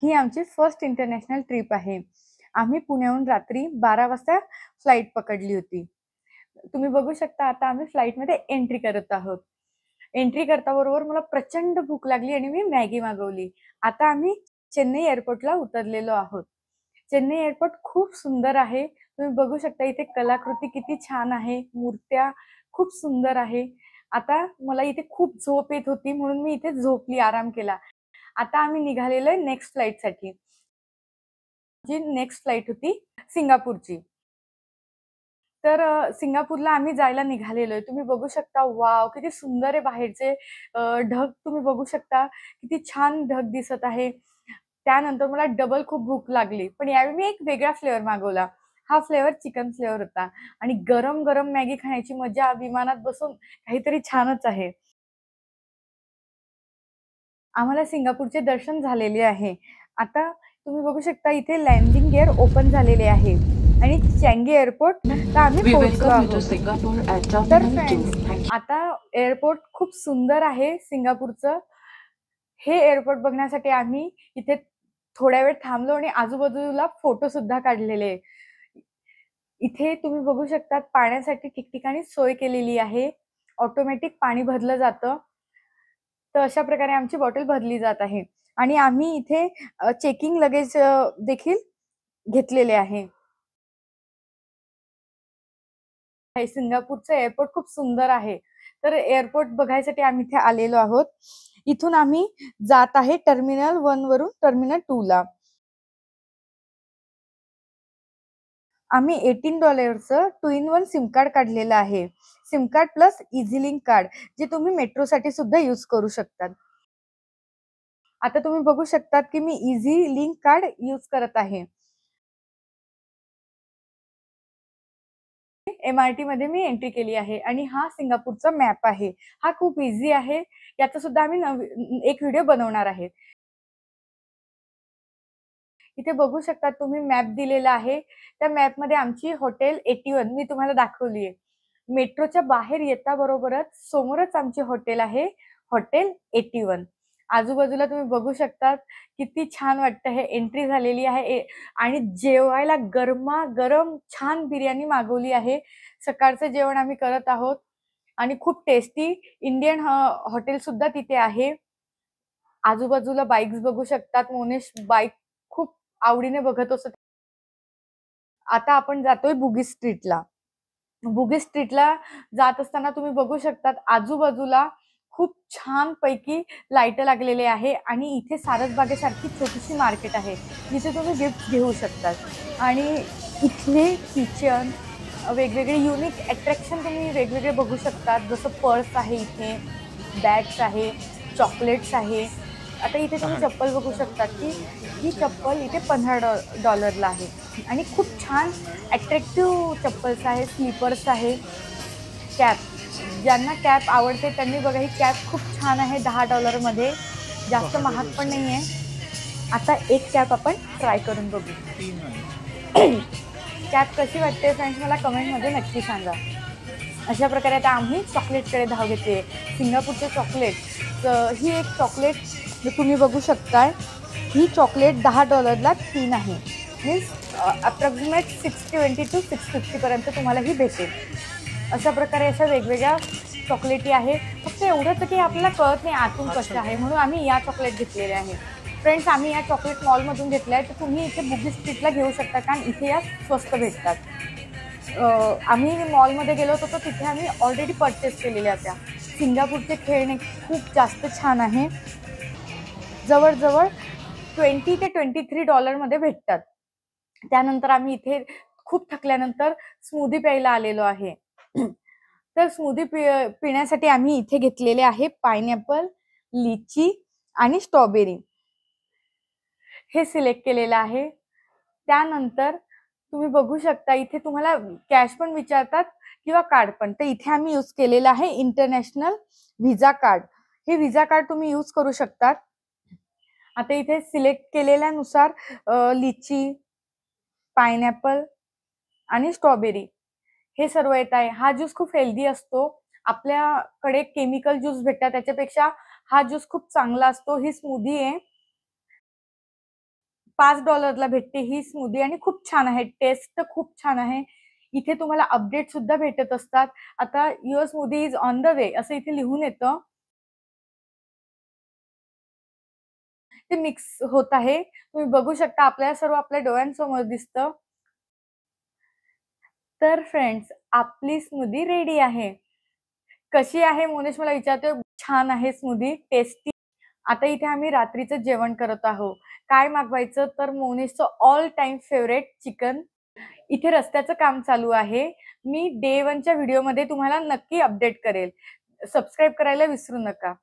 ही आमची first international trip आहे. आम्ही पुण्याहून रात्री 12 वाजता फ्लाइट पकडली होती. तुम्ही बघू शकता आता आम्ही फ्लाइटमध्ये एंट्री करत आहोत. एंट्री करताबरोबर मला प्रचंड भूक लागली आणि मी मॅगी मागवली. आता आम्ही चेन्नई एअरपोर्टला उतरलेलो आहोत. चेन्नई एअरपोर्ट खूप सुंदर आहे. तुम्ही बघू शकता इथे कलाकृती किती छान आहे. मूर्त्या खूप सुंदर आहे. आता मला इथे खूप झोप येत होती म्हणून मी इथे झोपली, आराम केला. आता आम्ही निघालेलो आहे नेक्स्ट फ्लाइटसाठी. जी नेक्स्ट फ्लाइट होती सिंगापूरची. तर सिंगापूरला आम्ही जायला निघालेलोय. तुम्ही बघू शकता वॉव! किती सुंदर आहे बाहेरचे ढग तुम्ही बघू शकता. किती छान ढग दिसत आहे. त्यानंतर मला डबल खूप भूक लागली. पण यावेळी मी एक वेगळा फ्लेवर मागवला. हा फ्लेवर चिकन फ्लेवर होता आणि गरम-गरम मॅगी खाण्याची मजा विमानात बसून काहीतरी छानच आहे. आम्हाला सिंगापूरचे दर्शन झालेले आहे. आता तुम्ही बघू शकता इथे लँडिंग गिअर ओपन झालेले आहे आणि चँगी एअरपोर्टला आम्ही We पोहोचलो welcome you to आहोत. Singapore at तर Terminal 2. Friends, Thank you. आता एअरपोर्ट खूप सुंदर आहे सिंगापूरचं. हे एअरपोर्ट बघण्यासाठी आम्ही इथे थोड्या वेळ थांबलो आणि आजूबाजूला फोटो सुद्धा काढलेले. इथे तुम्ही बघू शकता पाण्यासाठी ठिकठिकाणी सोय केलेली आहे. ऑटोमॅटिक पाणी भरलं जातं. तर अशा प्रकारे आमची बॉटल भरली जात आहे आणि आम्ही इथे चेकिंग लगेज देखील घेतलेले आहे. सिंगापूरचं एअरपोर्ट खूप सुंदर आहे. तर एअरपोर्ट बघायसाठी आम्ही इथे आलेलो आहोत. इथून आम्ही जात आहे टर्मिनल 1 वरून टर्मिनल 2 ला. आम्ही $18चं 2 in 1 सिम कार्ड काढलेलं आहे. SIM card plus easy link card जे तुम्ही मेट्रोसाठी सुद्धा यूज करू शकतात. आता तुम्ही बघू शकतात की मी इझी लिंक कार्ड यूज करत आहे. MRT मध्ये मी एंट्री केली आहे आणि हा सिंगापूरचा मॅप आहे. हा खूप इझी आहे. याचा सुद्धा आम्ही एक व्हिडिओ बनवणार आहे. इथे बघू शकता तुम्ही मॅप दिलेला आहे. त्या मॅपमध्ये आमची हॉटेल 81 मी तुम्हाला दाखवली आहे. मेट्रोच्या बाहेर येताबरोबरच समोरच आमची हॉटेल आहे, हॉटेल 81. आजूबाजूला तुम्ही बघू शकतात किती छान वाटतं हे एंट्री झालेली आहे आणि जेवायला गरमागरम छान बिर्याणी मागवली आहे. सकाळचं जेवण आम्ही करत आहोत आणि खूप टेस्टी इंडियन हॉटेल सुद्धा तिथे आहे. आजूबाजूला बाईक्स बघू शकतात. मोनेश बाईक खूप आवडीने बघत असतो. आता आपण जातोय बुगी स्ट्रीटला. बुगी स्ट्रीटला जात असताना तुम्ही बघू शकतात आजूबाजूला खूप छान पैकी लाईट लागलेले आहे आणि इथे सारसबागेसारखी छोटीशी मार्केट आहे जिथे तुम्ही गिफ्ट घेऊ शकतात आणि इथले किचन वेगवेगळे युनिक अट्रॅक्शन तुम्ही वेगवेगळे बघू शकतात. जसं पर्स आहे इथे, बॅग्स आहे, चॉकलेट्स आहे. आता इथे तुम्ही चप्पल बघू शकतात की ही चप्पल इथे $15ला आहे आणि खूप छान अट्रॅक्टिव्ह चप्पल्स आहे, स्लीपर्स आहे. कॅप, ज्यांना कॅप आवडते त्यांनी बघा ही कॅप खूप छान आहे $10 जास्त महाग पण नाही आहे. आता एक कॅप आपण ट्राय करून बघू. कॅप कशी वाटते फ्रेंड्स मला कमेंटमध्ये नक्की सांगा. अशा प्रकारे आता आम्ही चॉकलेटकडे धाव घेते. सिंगापूरचे चॉकलेट, ही एक चॉकलेट तुम्ही बघू शकताय. ही चॉकलेट $10ला 3 आहे. मीन्स अप्रॉक्सिमेट 620 to 650 पर्यंत तुम्हाला ही भेटेल. अशा प्रकारे अशा वेगवेगळ्या चॉकलेटी आहे. फक्त एवढंच की आपल्याला कळत नाही आतून कसं आहे म्हणून आम्ही या चॉकलेट घेतलेल्या आहे. फ्रेंड्स आम्ही या चॉकलेट मॉलमधून घेतल्या आहे. तर तुम्ही इथे बुगी स्ट्रीटला घेऊ शकता कारण इथे या स्वस्त भेटतात. आम्ही मॉलमध्ये गेलो होतो तर तिथे आम्ही ऑलरेडी परचेस केलेल्या होत्या. सिंगापूरचे खेळणे खूप जास्त छान आहे. जवळ-जवळ $20 ते $23 भेटतात. त्यानंतर आम्ही इथे खूप थकल्यानंतर स्मूदी प्यायला आलेलो आहे. तर स्मूदी पिण्यासाठी आम्ही इथे घेतलेले आहे पाइनएपल, लिची आणि स्ट्रॉबेरी. हे सिलेक्ट केलेलं आहे. त्यानंतर तुम्ही बघू शकता इथे तुम्हाला कॅश पण विचारतात किंवा कार्ड पण. तर इथे आम्ही यूज केलेलं आहे इंटरनॅशनल व्हिसा कार्ड. हे व्हिसा कार्ड तुम्ही यूज करू शकतात. आता इथे सिलेक्ट केलेल्यानुसार लिची, पाइनएपल आणि स्ट्रॉबेरी हे सर्व येत आहे. हा ज्यूस खूप हेल्दी असतो. आपल्याकडे केमिकल ज्यूस भेटतात त्याच्यापेक्षा हा ज्यूस खूप चांगला असतो. ही स्मूदी आहे. $5 भेटते ही स्मूदी आणि खूप छान आहे. टेस्ट तर खूप छान आहे. इथे तुम्हाला अपडेट सुद्धा भेटत असतात. आता your smoothie is on the way असं इथे लिहून येतं. ते मिक्स होत आहे. तुम्ही बघू शकता आपल्याला सर्व आपल्या डोळ्यांसमोर दिसतं. तर फ्रेंड्स, आपली स्मूदी रेडी आहे. कशी आहे मोनेश मला विचारतोय. छान आहे स्मूदी, टेस्टी. आता इथे आम्ही रात्रीचं जेवण करत आहोत. काय मागवायचं तर मोनेशचं ऑल टाईम फेव्हरेट चिकन. इथे रस्त्याचं काम चालू आहे. मी डे 1च्या व्हिडिओमध्ये तुम्हाला नक्की अपडेट करेल. सबस्क्राईब करायला विसरू नका.